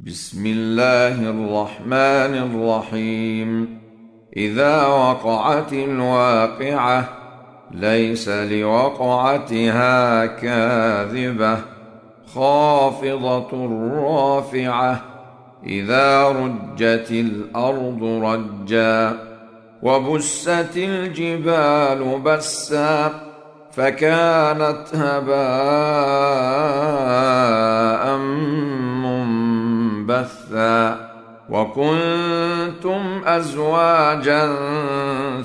بسم الله الرحمن الرحيم. إذا وقعت الواقعة ليس لوقعتها كاذبة خافضة رافعة إذا رجت الأرض رجا وبست الجبال بسا فكانت هباء منبثا وكنتم أزواجا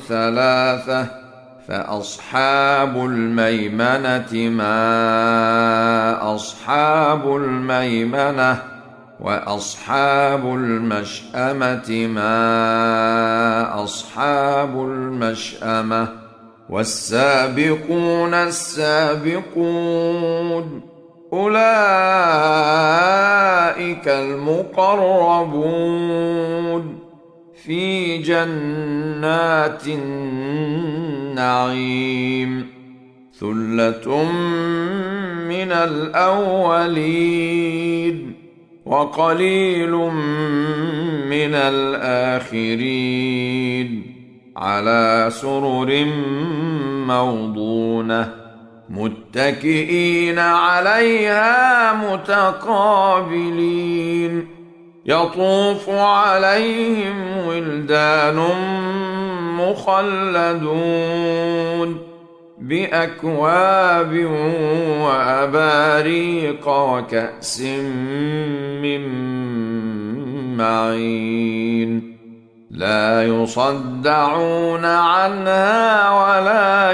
ثلاثة فأصحاب الميمنة ما أصحاب الميمنة وأصحاب المشأمة ما أصحاب المشأمة والسابقون السابقون أولئك المقربون في جنات النعيم ثلة من الأولين وقليل من الآخرين على سرر موضونة متكئين عليها متقابلين يطوف عليهم ولدان مخلدون بأكواب وأباريق وكأس من معين لا يصدعون عنها ولا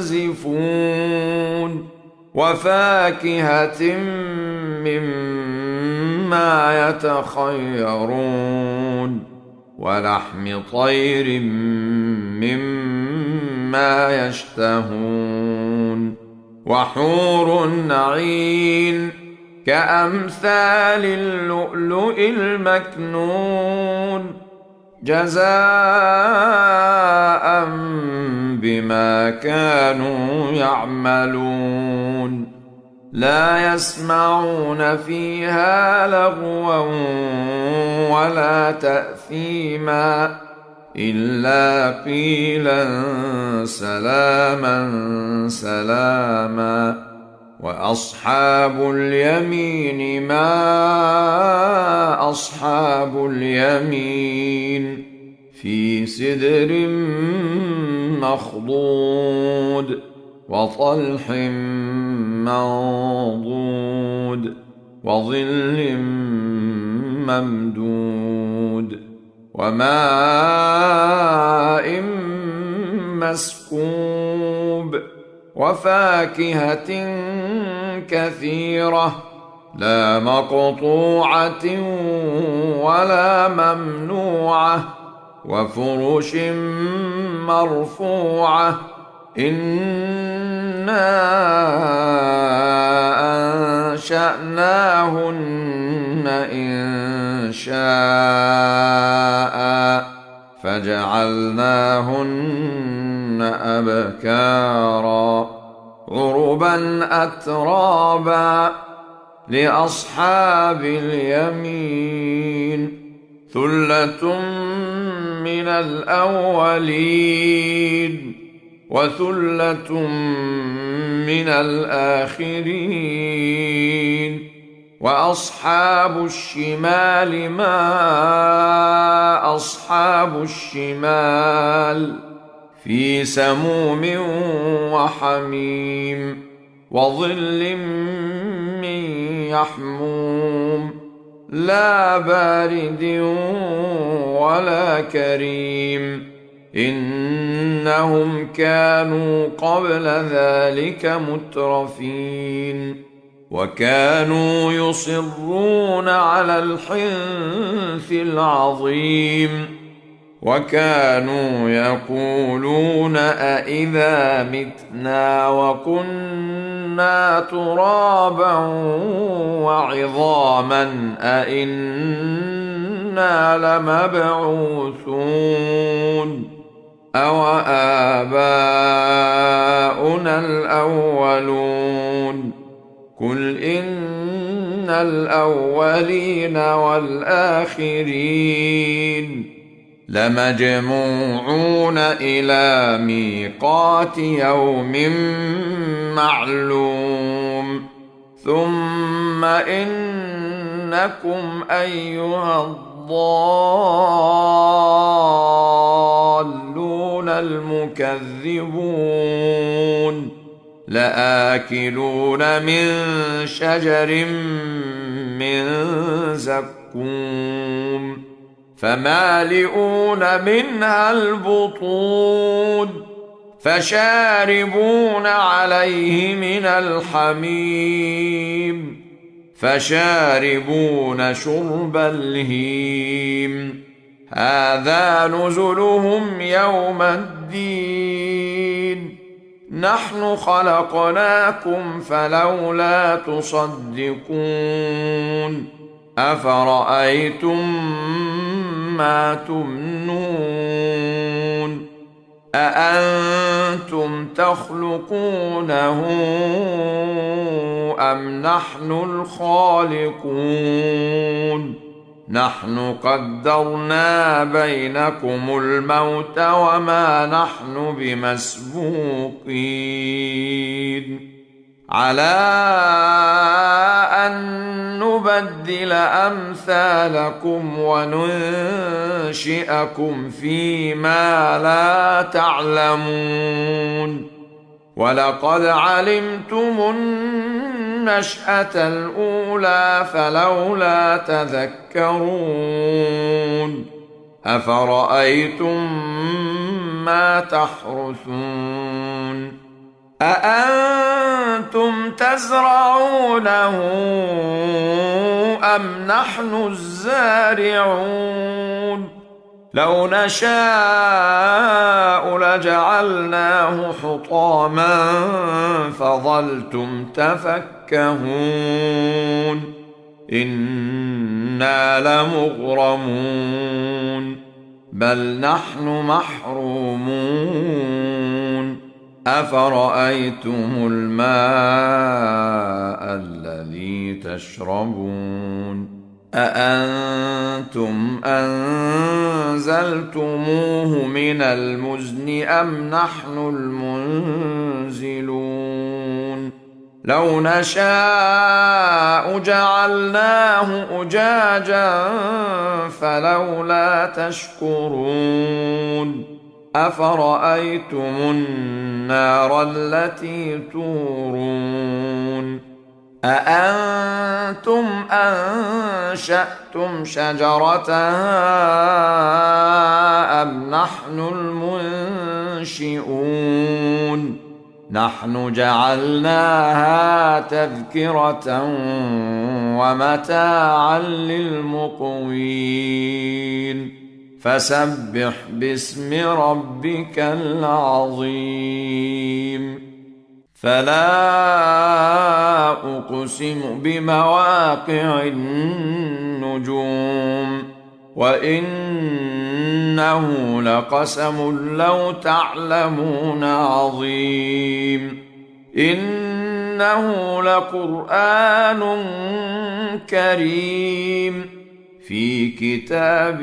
ينزفون وفاكهة مما يتخيرون ولحم طير مما يشتهون وحور عين كأمثال اللؤلؤ المكنون جزاء بما كانوا يعملون لا يسمعون فيها لغوا ولا تأثيما إلا قيلا سلاما سلاما وأصحاب اليمين ما أصحاب اليمين في سدر مخضود وطلح منضود وظل ممدود وماء مسكوب وفاكهة كثيرة لا مقطوعة ولا ممنوعة وفرش مرفوعة إنا أنشأناهن إنشاء فجعلناهن أبكارا عربا أترابا لأصحاب اليمين ثلة من الأولين وثلة من الآخرين وأصحاب الشمال ما أصحاب الشمال في سموم وحميم وظل من يحموم لا بارد ولا كريم إنهم كانوا قبل ذلك مترفين وكانوا يصرون على الحنث العظيم وكانوا يقولون أإذا متنا وكنا ترابا وعظاما أإنا لمبعوثون أو آباؤنا الأولون قل إن الأولين والآخرين لمجموعون إلى ميقات يوم معلوم ثم إنكم أيها الضالون المكذبون لآكلون من شجر من زقوم فمالئون منها البطون فشاربون عليه من الحميم فشاربون شرب الهيم هذا نزلهم يوم الدين نحن خلقناكم فلولا تصدقون أفرأيتم ما تمنون أأنتم تخلقونه أم نحن الخالقون نحن قدرنا بينكم الموت وما نحن بمسبوقين على أن نبدل أمثالكم وننشئكم فيما لا تعلمون ولقد علمتم النشأة الأولى فلولا تذكرون أفرأيتم ما تحرثون أأنتم تزرعونه أم نحن الزارعون لو نشاء لجعلناه حطاما فظلتم تفكهون إنا لمغرمون بل نحن محرومون أفرأيتم الماء الذي تشربون أأنتم أنزلتموه من المزن أم نحن المنزلون لو نشاء جعلناه أجاجا فلولا تشكرون أفرأيتم النار التي تورون أأنتم أنشأتم شجرتها أم نحن المنشئون نحن جعلناها تذكرة ومتاعا للمقوين فسبح باسم ربك العظيم فلا أقسم بمواقع النجوم وإنه لقسم لو تعلمون عظيم إنه لقرآن كريم في كتاب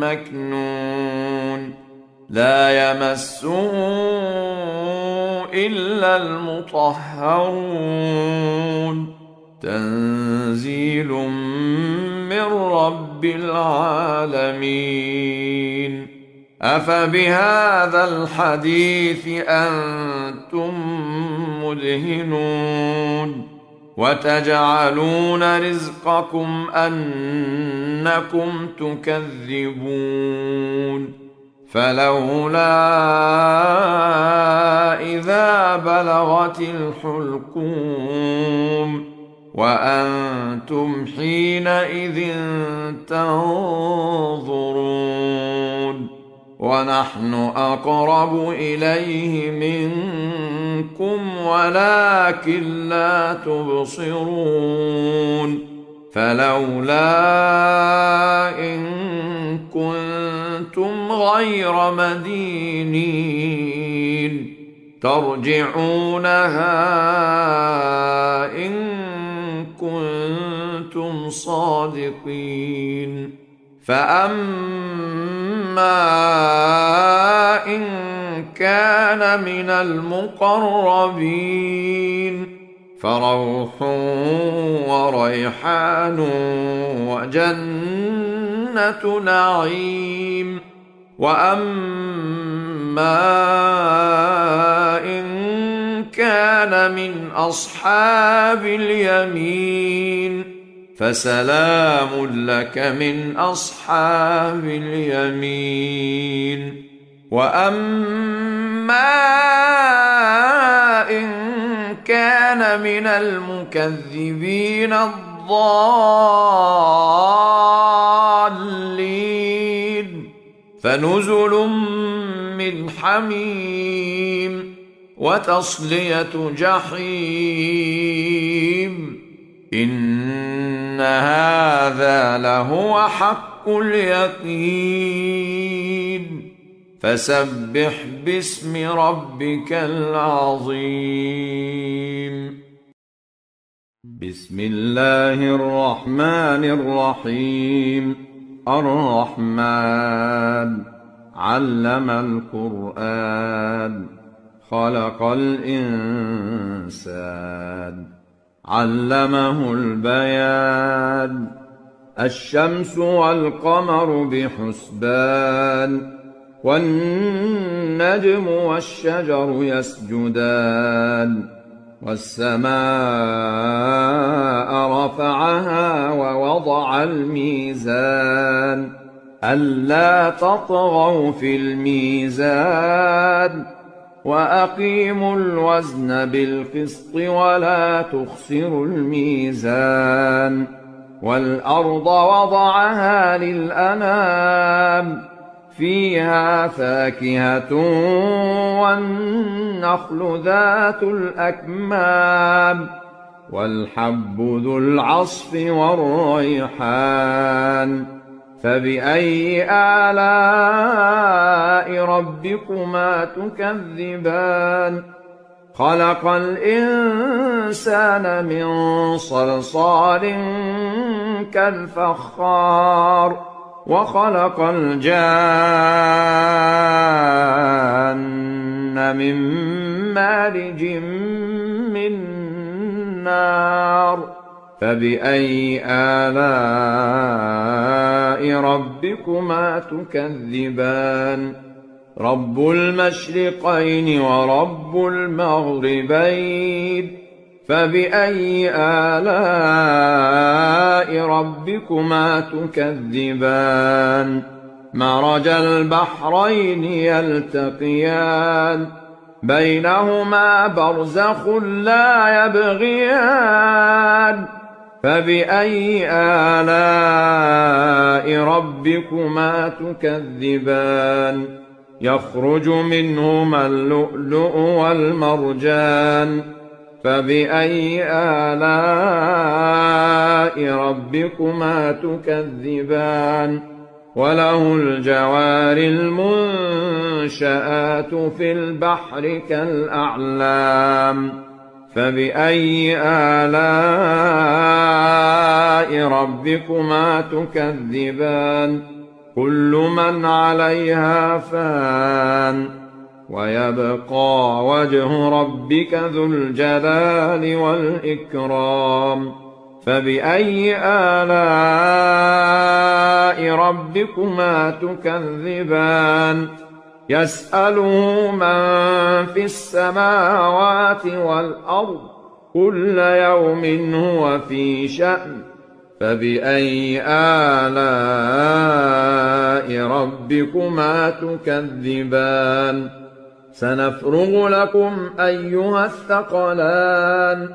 مكنون لا يمسه إلا المطهرون تنزيل من رب العالمين أفبهذا الحديث أنتم مدهنون وتجعلون رزقكم أنكم تكذبون فلولا إذا بلغت الحلقوم وأنتم حينئذ تنظرون ونحن أقرب إليه منكم ولكن لا تبصرون فلولا إن كنتم غير مدينين ترجعونها إن كنتم صادقين. فأما إن كان من المقربين فروح وريحان وجنة نعيم. وأما إن كان من أصحاب اليمين فسلام لك من أصحاب اليمين. وأما إن كان من المكذبين الضالين فنزل من حميم وتصلية جحيم. إن هذا لهو حق اليقين. فسبح باسم ربك العظيم. بسم الله الرحمن الرحيم. الرحمن علم القرآن خلق الإنسان علمه البيان. الشمس والقمر بحسبان والنجم والشجر يسجدان. والسماء رفعها ووضع الميزان ألا تطغوا في الميزان وأقيموا الوزن بالقسط ولا تخسروا الميزان. والأرض وضعها للأنام فيها فاكهة والنخل ذات الأكمام والحب ذو العصف والريحان. فبأي آلاء ربكما تكذبان؟ خلق الإنسان من صلصال كالفخار وخلق الجان من مارج من نار. فبأي آلاء ربكما تكذبان؟ رب المشرقين ورب المغربين. فبأي آلاء ربكما تكذبان؟ مرج البحرين يلتقيان بينهما برزخ لا يبغيان. فبأي آلاء ربكما تكذبان؟ يخرج منهما اللؤلؤ والمرجان. فبأي آلاء ربكما تكذبان؟ وله الجوار المنشآت في البحر كالأعلام. فبأي آلاء ربكما تكذبان؟ كل من عليها فان ويبقى وجه ربك ذو الجلال والإكرام. فبأي آلاء ربكما تكذبان؟ يسأله من في السماوات والأرض كل يوم هو في شأن. فبأي آلاء ربكما تكذبان؟ سنفرغ لكم أيها الثقلان.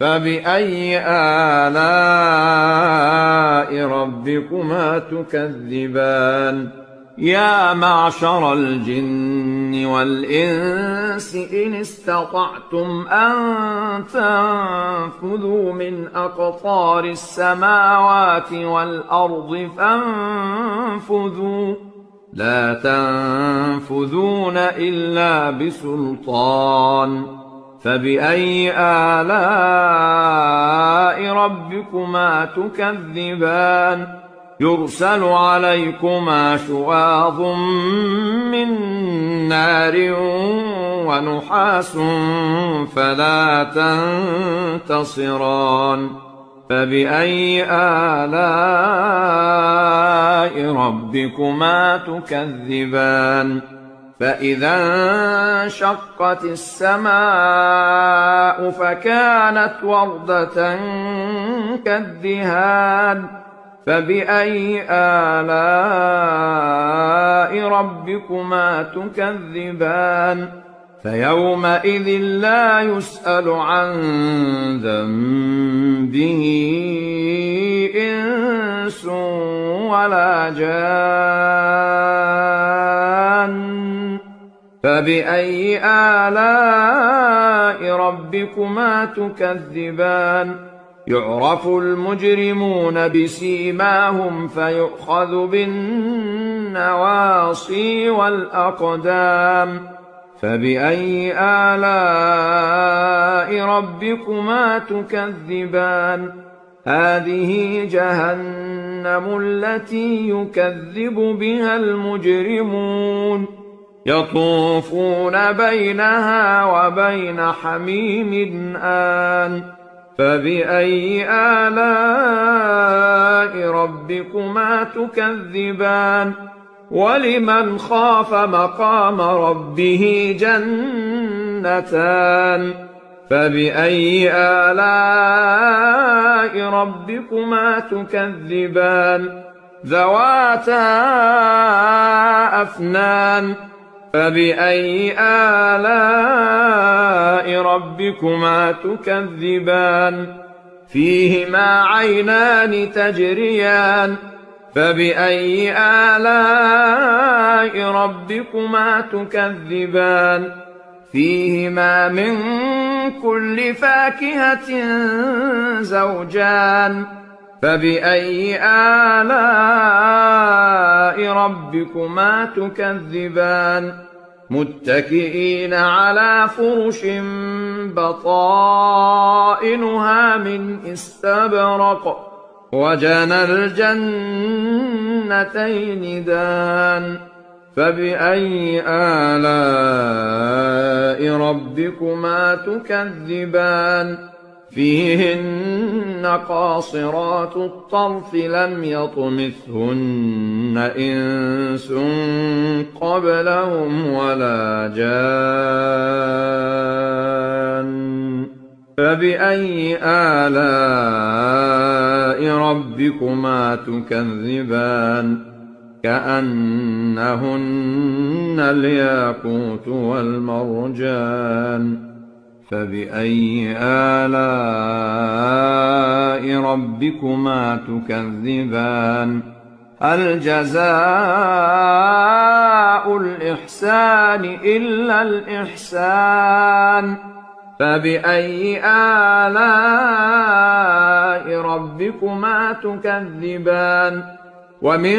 فبأي آلاء ربكما تكذبان؟ يا معشر الجن والإنس إن استطعتم أن تنفذوا من أقطار السماوات والأرض فانفذوا لا تنفذون إلا بسلطان. فبأي آلاء ربكما تكذبان يرسل عليكما شواظ من نار ونحاس فلا تنتصران فبأي آلاء ربكما تكذبان فإذا انشقت السماء فكانت وردة كالدهان فبأي آلاء ربكما تكذبان فيومئذ لا يسأل عن ذنبه إنس ولا جان فبأي آلاء ربكما تكذبان يعرف المجرمون بسيماهم فيؤخذ بالنواصي والأقدام فبأي آلاء ربكما تكذبان هذه جهنم التي يكذب بها المجرمون يطوفون بينها وبين حميم آن فبأي آلاء ربكما تكذبان ولمن خاف مقام ربه جنتان فبأي آلاء ربكما تكذبان ذواتا أفنان فبأي آلاء ربكما تكذبان فيهما عينان تجريان فبأي آلاء ربكما تكذبان فيهما من كل فاكهة زوجان فبأي آلاء ربكما تكذبان متكئين على فرش بطائنها من استبرق وجنى الجنتين دان فبأي آلاء ربكما تكذبان فيهن قاصرات الطرف لم يطمثهن إنس قبلهم ولا جان فبأي آلاء ربكما تكذبان كأنهن الياقوت والمرجان فبأي آلاء ربكما تكذبان هل جزاء الإحسان إلا الإحسان فبأي آلاء ربكما تكذبان ومن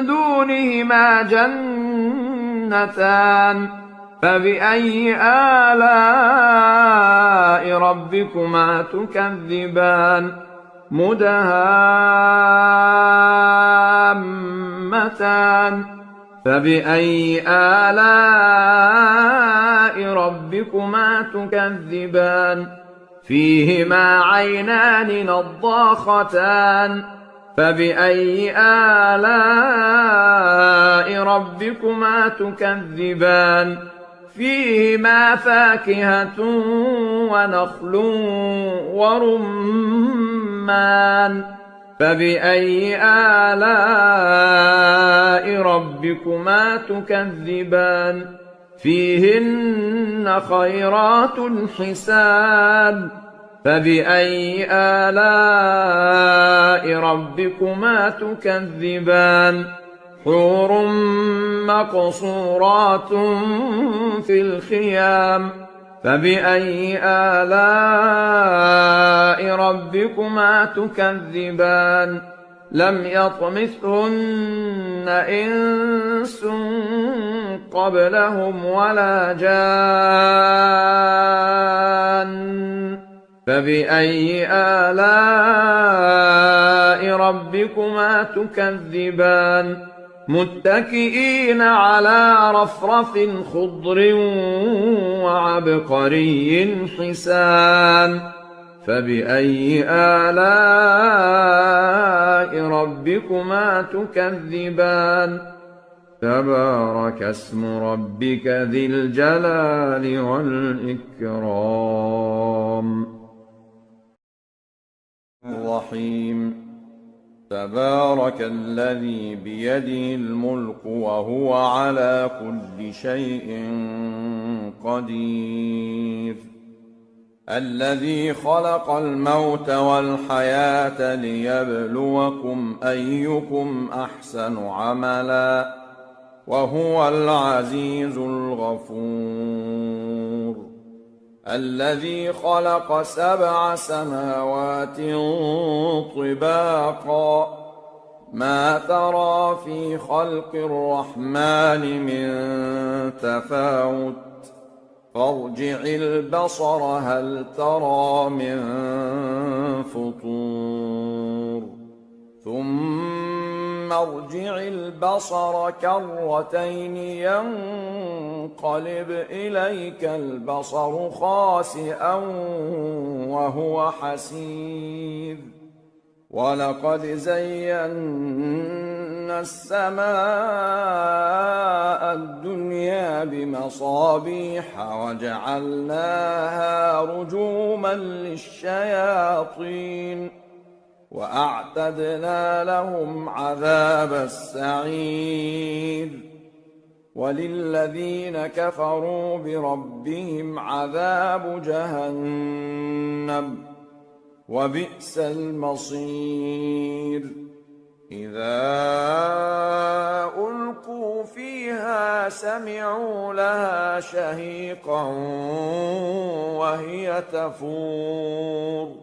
دونهما جنتان فبأي آلاء ربكما تكذبان مدهامتان فبأي آلاء ربكما تكذبان فيهما عينان نضاختان فبأي آلاء ربكما تكذبان فيهما فاكهة ونخل ورمان فبأي آلاء ربكما تكذبان فيهن خيرات حسان فبأي آلاء ربكما تكذبان حور مقصورات في الخيام فبأي آلاء ربكما تكذبان لم يطمثهن إنس قبلهم ولا جان فبأي آلاء ربكما تكذبان متكئين على رفرف خضر وعبقري حسان فبأي آلاء ربكما تكذبان تبارك اسم ربك ذي الجلال والإكرام الرحيم تبارك الذي بيده الملك وهو على كل شيء قدير الذي خلق الموت والحياة ليبلوكم أيكم أحسن عملا وهو العزيز الغفور الذي خلق 7 سماوات طباقا ما ترى في خلق الرحمن من تفاوت فارجع البصر هل ترى من فطور ثم ارجع البصر كرتين ينقلب إليك البصر خاسئا وهو حسير ولقد زينا السماء الدنيا بمصابيح وجعلناها رجوما للشياطين وأعتدنا لهم عذاب السعير وللذين كفروا بربهم عذاب جهنم وبئس المصير إذا ألقوا فيها سمعوا لها شهيقا وهي تفور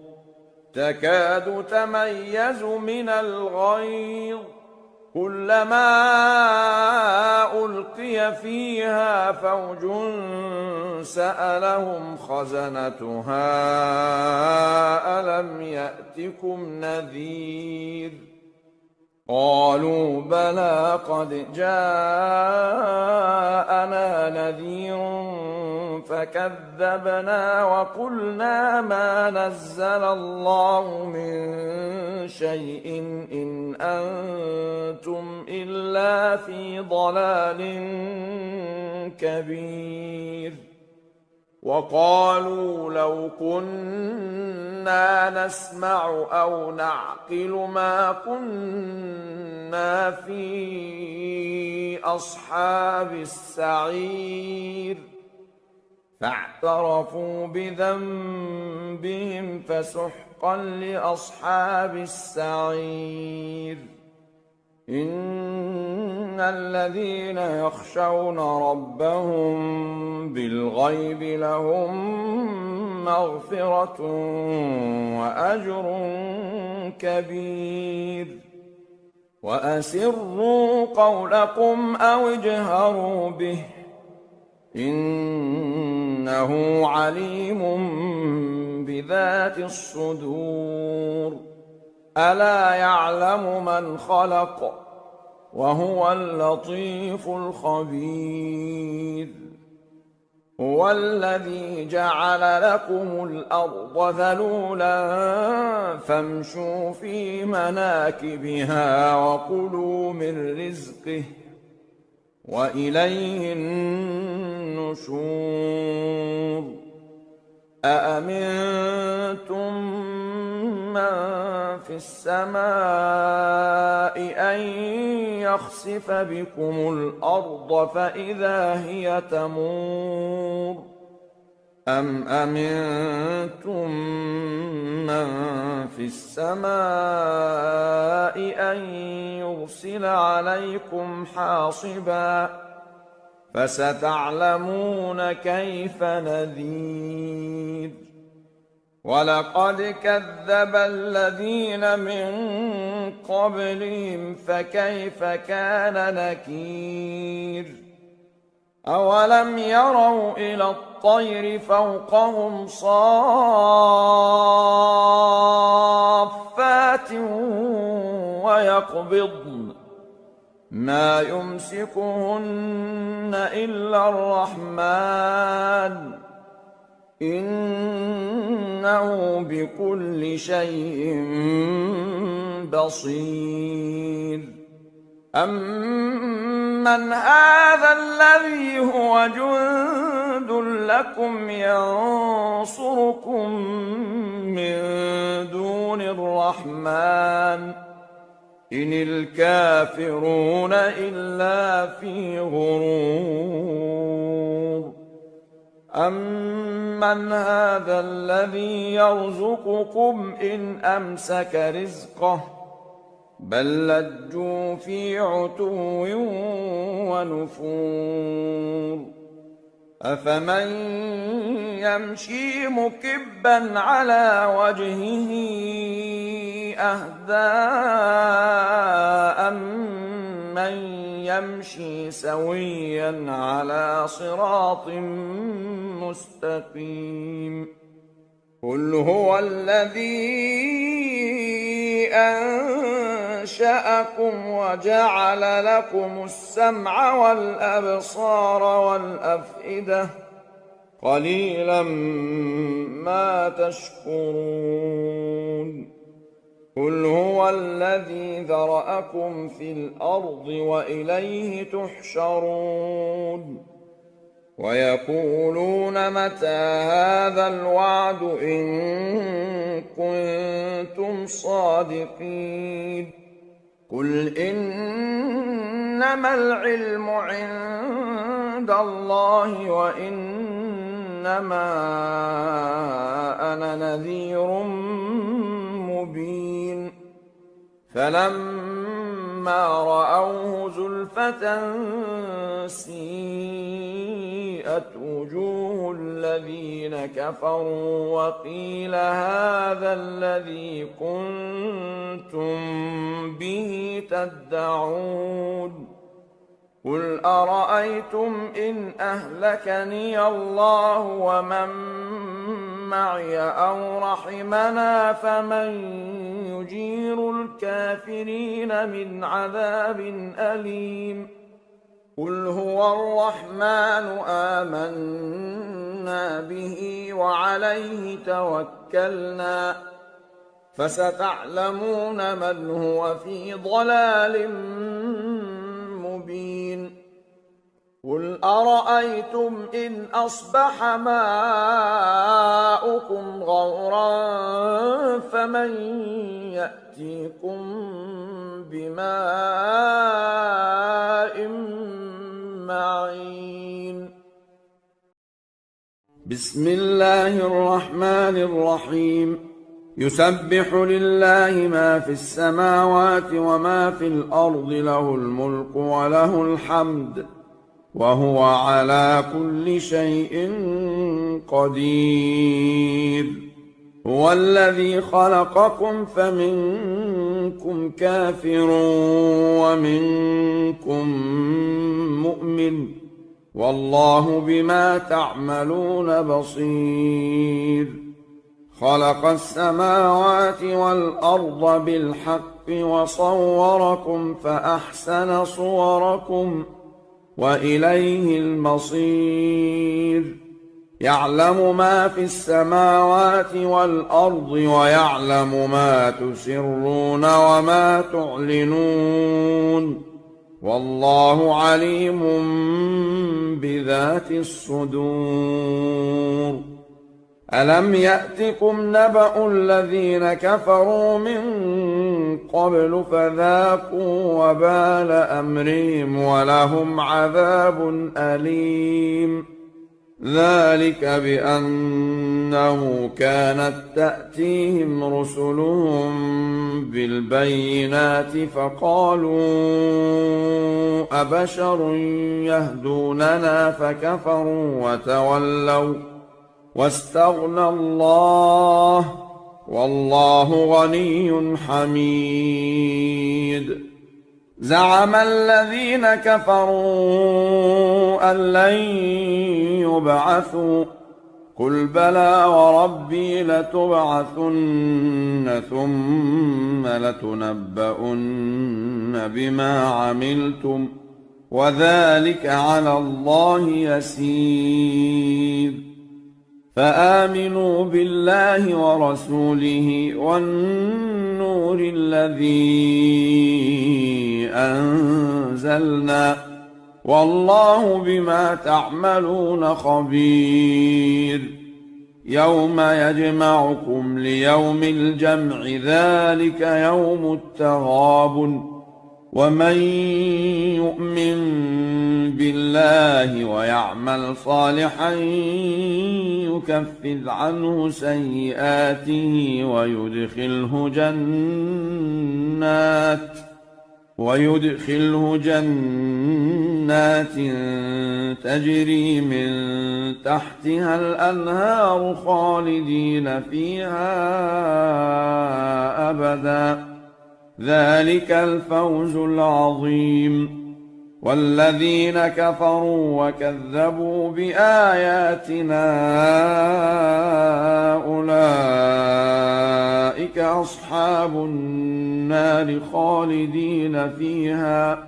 تكاد تميز من الغيظ كلما ألقي فيها فوج سألهم خزنتها ألم يأتكم نذير قالوا بلى قد جاءنا نذير فكذبنا وقلنا ما نزل الله من شيء إن أنتم إلا في ضلال كبير وقالوا لو كنا نسمع أو نعقل ما كنا في أصحاب السعير فاعترفوا بذنبهم فسحقا لأصحاب السعير إن الذين يخشون ربهم بالغيب لهم مغفرة وأجر كبير وأسروا قولكم أو اجهروا به إنه عليم بذات الصدور ألا يعلم من خلق وهو اللطيف الخبير هو الذي جعل لكم الأرض ذلولا فامشوا في مناكبها وكلوا من رزقه وإليه النشور أأمنتم من في السماء أن يخسف بكم الأرض فإذا هي تمور أم أمنتم من في السماء أن يرسل عليكم حاصبا فستعلمون كيف نذير ولقد كذب الذين من قبلهم فكيف كان نكير أولم يروا إلى الطير فوقهم صافات ويقبضن ما يمسكهن إلا الرحمن إنه بكل شيء بصير أمن هذا الذي هو جند لكم ينصركم من دون الرحمن إن الكافرون إلا في غرور أمن هذا الذي يرزقكم إن أمسك رزقه بل لجوا في عتو ونفور أفمن يمشي مكبا على وجهه أهدى أمن يمشي سويا على صراط مستقيم قل هو الذي أنشأكم وجعل لكم السمع والأبصار والأفئدة قليلا ما تشكرون قل هو الذي ذرأكم في الأرض وإليه تحشرون ويقولون متى هذا الوعد إن كنتم صادقين قل إنما العلم عند الله وإنما أنا نذير مبين فلما رأوه زلفة سيئت وجوه الذين كفروا وقيل هذا الذي كنتم به تدعون قل أرأيتم إن أهلكني الله ومن معي أو رحمنا فمن يجير الكافرين من عذاب أليم قل هو الرحمن آمنا به وعليه توكلنا فستعلمون من هو في ضلال مبين قل أرأيتم إن أصبح ماؤكم غورا فمن يأتيكم بماء معين بسم الله الرحمن الرحيم يسبح لله ما في السماوات وما في الأرض له الملك وله الحمد وهو على كل شيء قدير هو الذي خلقكم فمنكم كافر ومنكم مؤمن والله بما تعملون بصير خلق السماوات والأرض بالحق وصوركم فأحسن صوركم وإليه المصير يعلم ما في السماوات والأرض ويعلم ما تسرون وما تعلنون والله عليم بذات الصدور ألم يأتكم نبأ الذين كفروا من قبل فذاقوا وبال أمرهم ولهم عذاب أليم ذلك بأنه كانت تأتيهم رسلهم بالبينات فقالوا أبشر يهدوننا فكفروا وتولوا واستغنى الله والله غني حميد. زعم الذين كفروا أن لن يبعثوا قل بلى وربي لتبعثن ثم لتنبؤن بما عملتم وذلك على الله يسير. فآمنوا بالله ورسوله والنور الذي أنزلنا والله بما تعملون خبير. يوم يجمعكم ليوم الجمع ذلك يوم التغابن. ومن يؤمن بالله ويعمل صالحا يكفر عنه سيئاته ويدخله جنات تجري من تحتها الأنهار خالدين فيها أبدا ذلك الفوز العظيم. والذين كفروا وكذبوا بآياتنا أولئك أصحاب النار خالدين فيها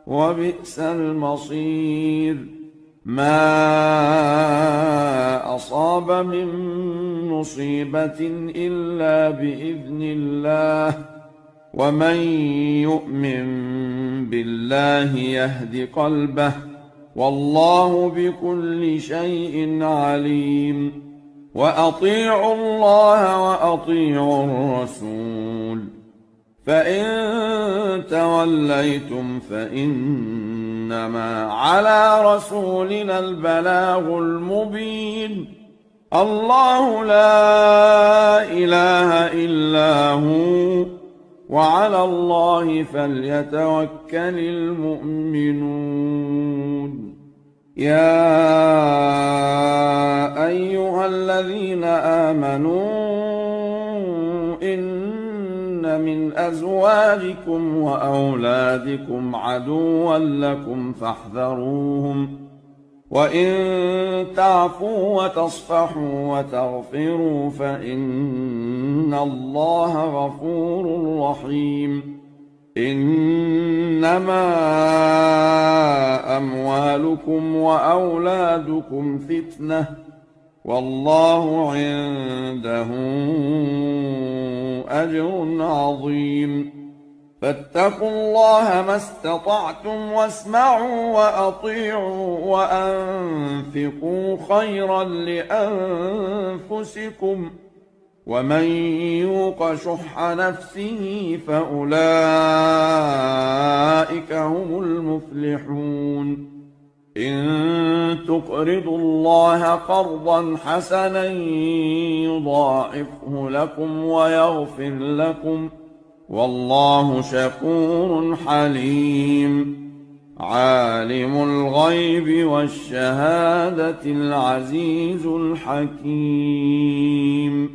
وبئس المصير. ما أصاب من مصيبة إلا بإذن الله ومن يؤمن بالله يهد قلبه والله بكل شيء عليم. وأطيعوا الله وأطيعوا الرسول فإن توليتم فإنما على رسولنا البلاغ المبين. الله لا إله إلا هو وعلى الله فليتوكل المؤمنون. يا أيها الذين آمنوا إن من أزواجكم وأولادكم عدوا لكم فاحذروهم وإن تعفوا وتصفحوا وتغفروا فإن الله غفور رحيم. إنما أموالكم وأولادكم فتنة والله عنده أجر عظيم. فاتقوا الله ما استطعتم واسمعوا وأطيعوا وأنفقوا خيرا لأنفسكم ومن يوق شح نفسه فأولئك هم المفلحون. إن تقرضوا الله قرضا حسنا يضاعفه لكم ويغفر لكم والله شكور حليم. عالم الغيب والشهادة العزيز الحكيم.